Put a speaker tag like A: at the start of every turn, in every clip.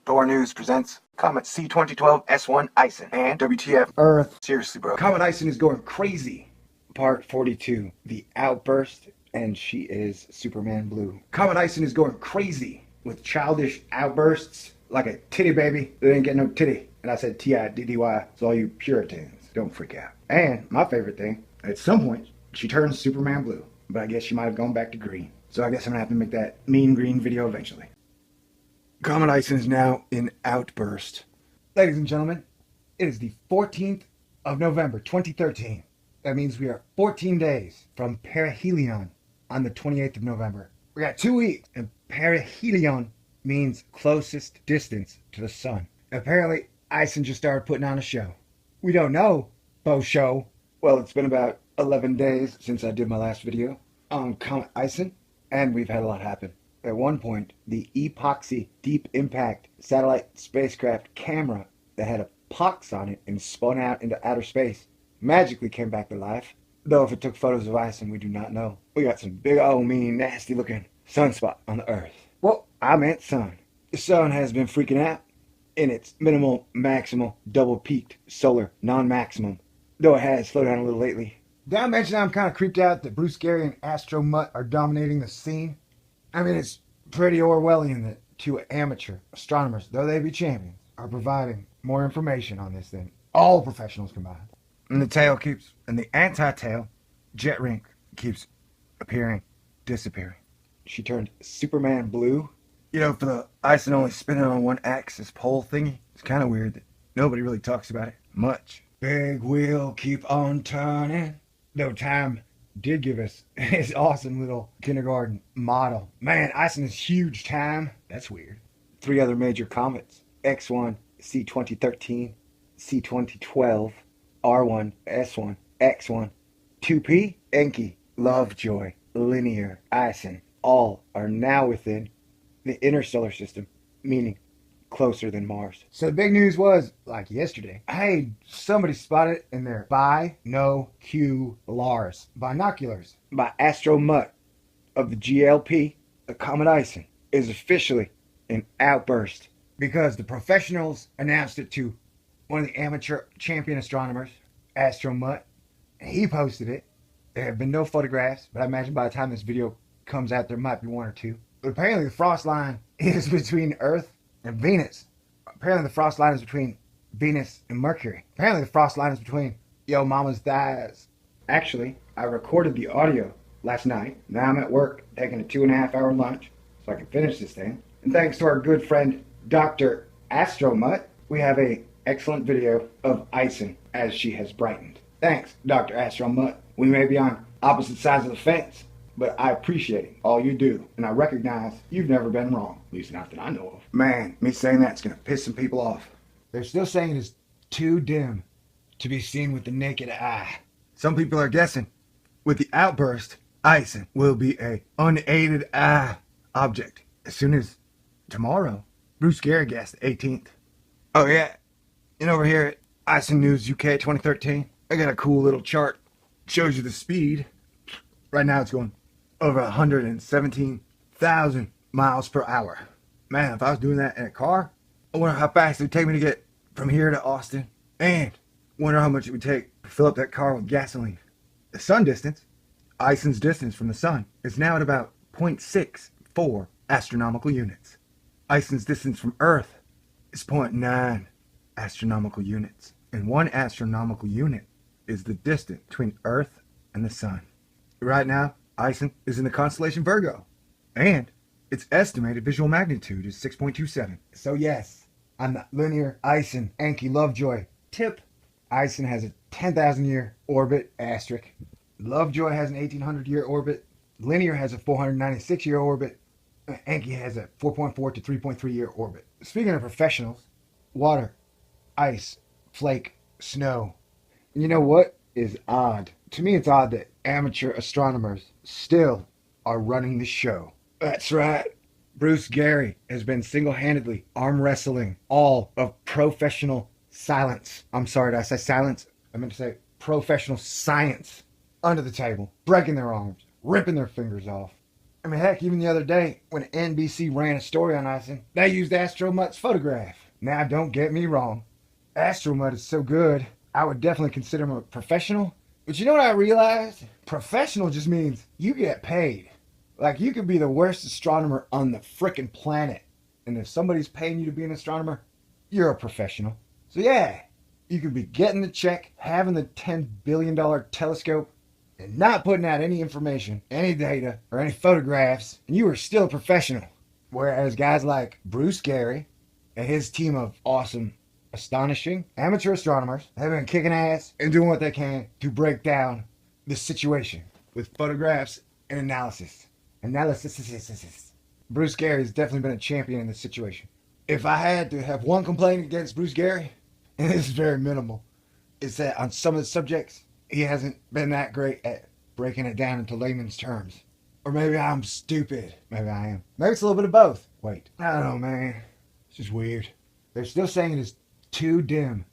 A: Thor News presents Comet C2012 S1 ISON and WTF Earth. Seriously, bro.
B: Comet ISON is going crazy. Part 42, the Outburst, and she is Superman Blue. Comet ISON is going crazy with childish outbursts like a titty baby that ain't getting no titty. And I said T-I-D-D-Y, so all you Puritans, don't freak out. And my favorite thing, at some point, she turns Superman Blue. But I guess she might have gone back to green. So I guess I'm gonna have to make that mean green video eventually. Comet ISON is now in Outburst. Ladies and gentlemen, it is the 14th of November, 2013. That means we are 14 days from perihelion on the 28th of November. We got 2 weeks, and perihelion means closest distance to the sun. Apparently, ISON just started putting on a show. We don't know, Bo Show. Well, it's been about 11 days since I did my last video on Comet ISON, and we've had a lot happen. At one point, the epoxy deep impact satellite spacecraft camera that had a pox on it and spun out into outer space magically came back to life. Though if it took photos of ISON, we do not know. We got some big old mean nasty looking sunspot on the Earth. Well, I meant sun. The sun has been freaking out in its minimal, maximal, double peaked solar non-maximum, though it has slowed down a little lately. Did I mention I'm kind of creeped out that Bruce Gary and Astro Mutt are dominating the scene? I mean, it's pretty Orwellian that two amateur astronomers, though they be champions, are providing more information on this than all professionals combined. And the tail keeps, and the anti-tail, jet rink, keeps appearing, disappearing. She turned Superman Blue. You know, for the ISON only spinning on one axis pole thingy, it's kind of weird that nobody really talks about it much. Big wheel keep on turning. Though time did give us his awesome little kindergarten model. Man, ISON is huge time. That's weird. 3 other major comets. X1, C2013, C2012, R1, S1, X1, 2P, Enki, Lovejoy, Linear, ISON, all are now within the interstellar system, meaning closer than Mars. So the big news was, like yesterday, hey, somebody spotted it in their binoculars, binoculars, by Astro Mutt of the GLP. The Comet ISON is officially an outburst because the professionals announced it to one of the amateur champion astronomers, Astro Mutt, and he posted it. There have been no photographs, but I imagine by the time this video comes out, there might be 1 or 2. But apparently the frost line is between Earth and Venus. Apparently the frost line is between Venus and Mercury. Apparently the frost line is between yo mama's thighs. Actually, I recorded the audio last night. Now I'm at work taking a 2.5-hour lunch so I can finish this thing. And thanks to our good friend Dr. Astro Mutt, we have a excellent video of ISON as she has brightened. Thanks, Dr. Astro Mutt. We may be on opposite sides of the fence, but I appreciate all you do, and I recognize you've never been wrong, at least not that I know of. Man, me saying that's gonna piss some people off. They're still saying it is too dim to be seen with the naked eye. Some people are guessing with the outburst, ISON will be a unaided eye object as soon as tomorrow. Bruce Gary guessed the 18th. Oh yeah, and over here at ISON News UK 2013, I got a cool little chart. Shows you the speed. Right now it's going over 117,000 miles per hour. Man, if I was doing that in a car, I wonder how fast it would take me to get from here to Austin. And wonder how much it would take to fill up that car with gasoline. The sun distance, ISON's distance from the sun, is now at about 0.64 astronomical units. ISON's distance from Earth is 0.9 astronomical units. And 1 astronomical unit is the distance between Earth and the sun. Right now, ISON is in the constellation Virgo, and its estimated visual magnitude is 6.27. So yes, on the linear ISON Enki Lovejoy tip, ISON has a 10,000-year orbit, asterisk. Lovejoy has an 1,800-year orbit. Linear has a 496-year orbit. Enki has a 4.4 to 3.3-year orbit. Speaking of professionals, water, ice, flake, snow. And you know what is odd? To me, it's odd that amateur astronomers still are running the show. That's right. Bruce Gary has been single-handedly arm wrestling all of professional silence. I'm sorry, did I say silence? I meant to say professional science under the table, breaking their arms, ripping their fingers off, I mean, heck, even the other day when NBC ran a story on Ison, they used Astromutt's photograph. Now, don't get me wrong. Astromutt is so good, I would definitely consider him a professional. But you know what I realized? Professional just means you get paid. Like, you could be the worst astronomer on the frickin' planet. And if somebody's paying you to be an astronomer, you're a professional. So yeah, you could be getting the check, having the $10 billion telescope, and not putting out any information, any data, or any photographs, and you are still a professional. Whereas guys like Bruce Gary and his team of awesome, astonishing amateur astronomers have been kicking ass and doing what they can to break down the situation with photographs and analysis. Bruce Gary has definitely been a champion in this situation. If I had to have one complaint against Bruce Gary, and this is very minimal, is that on some of the subjects, he hasn't been that great at breaking it down into layman's terms. Or maybe I'm stupid. Maybe I am. Maybe it's a little bit of both. Wait, I don't know, man. It's just weird. They're still saying it is too dim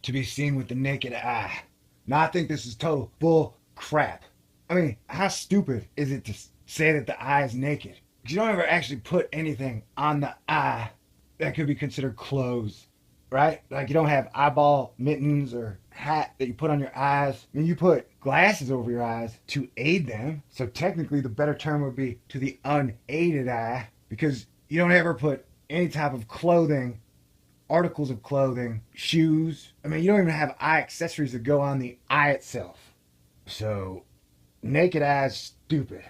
B: to be seen with the naked eye. Now I think this is total bull crap. I mean, how stupid is it to say that the eye is naked? Because you don't ever actually put anything on the eye that could be considered clothes, right? Like you don't have eyeball mittens or hat that you put on your eyes. I mean, you put glasses over your eyes to aid them. So technically the better term would be to the unaided eye, because you don't ever put any type of clothing, articles of clothing, shoes. I mean, you don't even have eye accessories that go on the eye itself. So naked eye is stupid.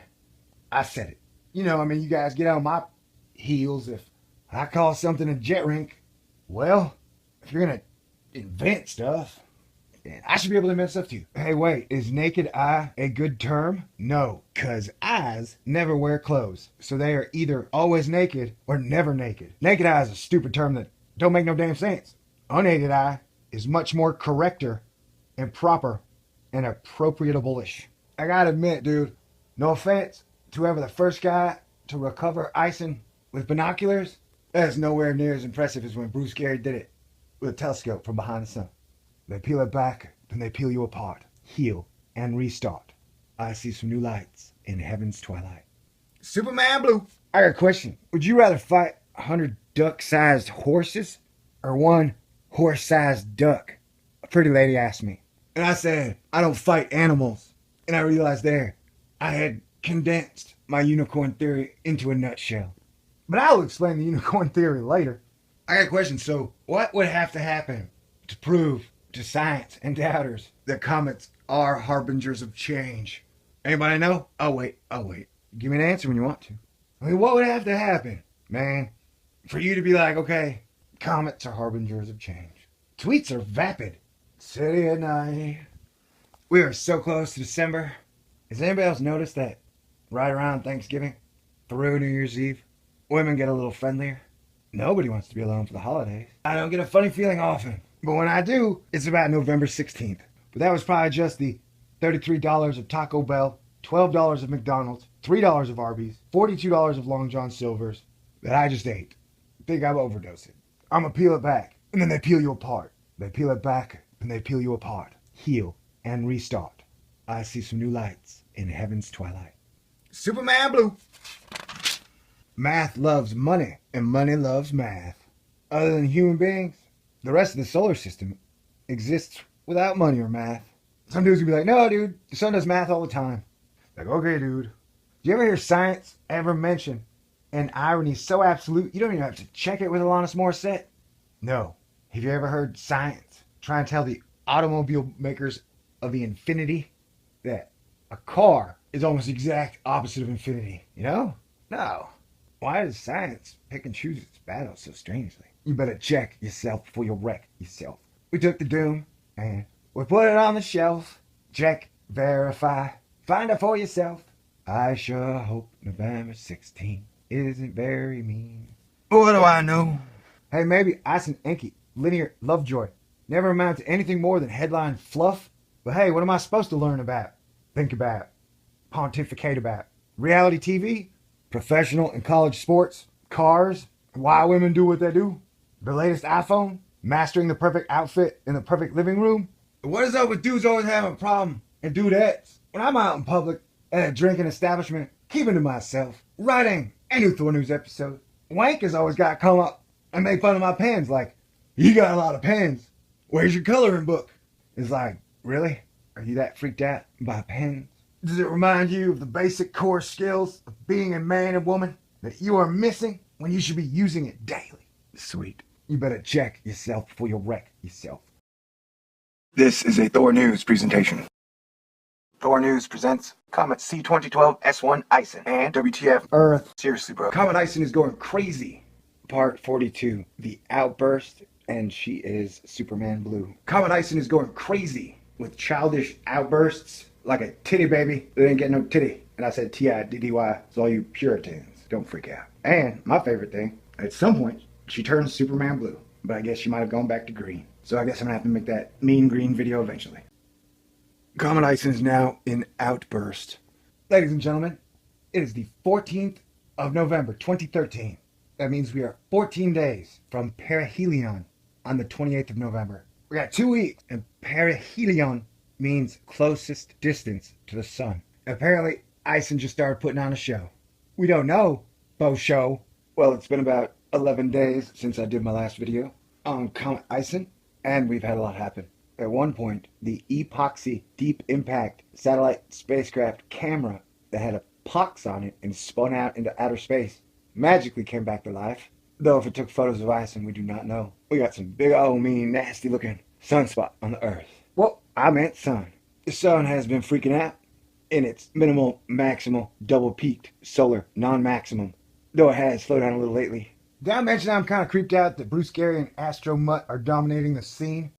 B: I said it. You know, I mean, you guys get on my heels if I call something a jet rink. Well, if you're going to invent stuff, then I should be able to invent stuff too. Hey, wait, is naked eye a good term? No, because eyes never wear clothes. So they are either always naked or never naked. Naked eye is a stupid term that don't make no damn sense. Unaided eye is much more correcter and proper and appropriatable-ish. I gotta admit, dude, no offense to whoever the first guy to recover Ison with binoculars, that's nowhere near as impressive as when Bruce Gary did it with a telescope from behind the sun. They peel it back, then they peel you apart, heal, and restart. I see some new lights in heaven's twilight. Superman Blue. I got a question. Would you rather fight 100 duck-sized horses or one horse-sized duck? A pretty lady asked me. And I said, I don't fight animals. And I realized there, I had condensed my unicorn theory into a nutshell. But I'll explain the unicorn theory later. I got a question. So what would have to happen to prove to science and doubters that comets are harbingers of change? Anybody know? Oh wait. Give me an answer when you want to. I mean, what would have to happen, man, for you to be like, okay, comets are harbingers of change? Tweets are vapid. City at night. We are so close to December. Has anybody else noticed that right around Thanksgiving through New Year's Eve, women get a little friendlier? Nobody wants to be alone for the holidays. I don't get a funny feeling often, but when I do, it's about November 16th. But that was probably just the $33 of Taco Bell, $12 of McDonald's, $3 of Arby's, $42 of Long John Silver's that I just ate. Think I'm overdosing. I'm gonna peel it back, and then they peel you apart. They peel it back, and they peel you apart. Heal and restart. I see some new lights in heaven's twilight. Superman Blue. Math loves money, and money loves math. Other than human beings, the rest of the solar system exists without money or math. Some dudes would be like, no, dude, the sun does math all the time. Like, okay, dude. Do you ever hear science ever mention an irony so absolute you don't even have to check it with Alanis Morissette? No. Have you ever heard science try and tell the automobile makers of the infinity that a car is almost the exact opposite of infinity? You know? No. Why does science pick and choose its battles so strangely? You better check yourself before you wreck yourself. We took the doom and we put it on the shelf. Check, verify, find out for yourself. I sure hope November 16th isn't very mean. What do I know? Hey, maybe Ice and Enki, linear Lovejoy, never amount to anything more than headline fluff. But hey, what am I supposed to learn about, think about, pontificate about? Reality TV? Professional and college sports? Cars? Why women do what they do? The latest iPhone? Mastering the perfect outfit in the perfect living room? What is up with dudes always having a problem and dudettes? When I'm out in public at a drinking establishment, keeping to myself, writing a new Thor News episode. Wank has always got to come up and make fun of my pens, like, you got a lot of pens. Where's your coloring book? It's like, really? Are you that freaked out by pens? Does it remind you of the basic core skills of being a man and woman that you are missing when you should be using it daily? Sweet. You better check yourself before you wreck yourself.
A: This is a Thor News presentation. Thor News presents Comet C2012 S1 ISON and WTF
B: Earth.
A: Seriously, bro.
B: Comet ISON is going crazy. Part 42, the Outburst, and she is Superman Blue. Comet ISON is going crazy with childish outbursts like a titty baby that ain't getting no titty. And I said T-I-D-D-Y, so all you Puritans, don't freak out. And my favorite thing, at some point, she turns Superman Blue. But I guess she might have gone back to green. So I guess I'm gonna have to make that mean green video eventually. Comet ISON is now in Outburst. Ladies and gentlemen, it is the 14th of November, 2013. That means we are 14 days from perihelion on the 28th of November. We got 2 weeks, and perihelion means closest distance to the sun. Apparently, ISON just started putting on a show. We don't know, Bo Show. Well, it's been about 11 days since I did my last video on Comet ISON, and we've had a lot happen. At one point, the epoxy deep impact satellite spacecraft camera that had a pox on it and spun out into outer space magically came back to life. Though if it took photos of ISON, we do not know. We got some big old mean nasty looking sunspot on the Earth. Well, I meant sun. The sun has been freaking out in its minimal, maximal, double peaked solar non-maximum, though it has slowed down a little lately. Did I mention I'm kind of creeped out that Bruce Gary and Astro Mutt are dominating the scene?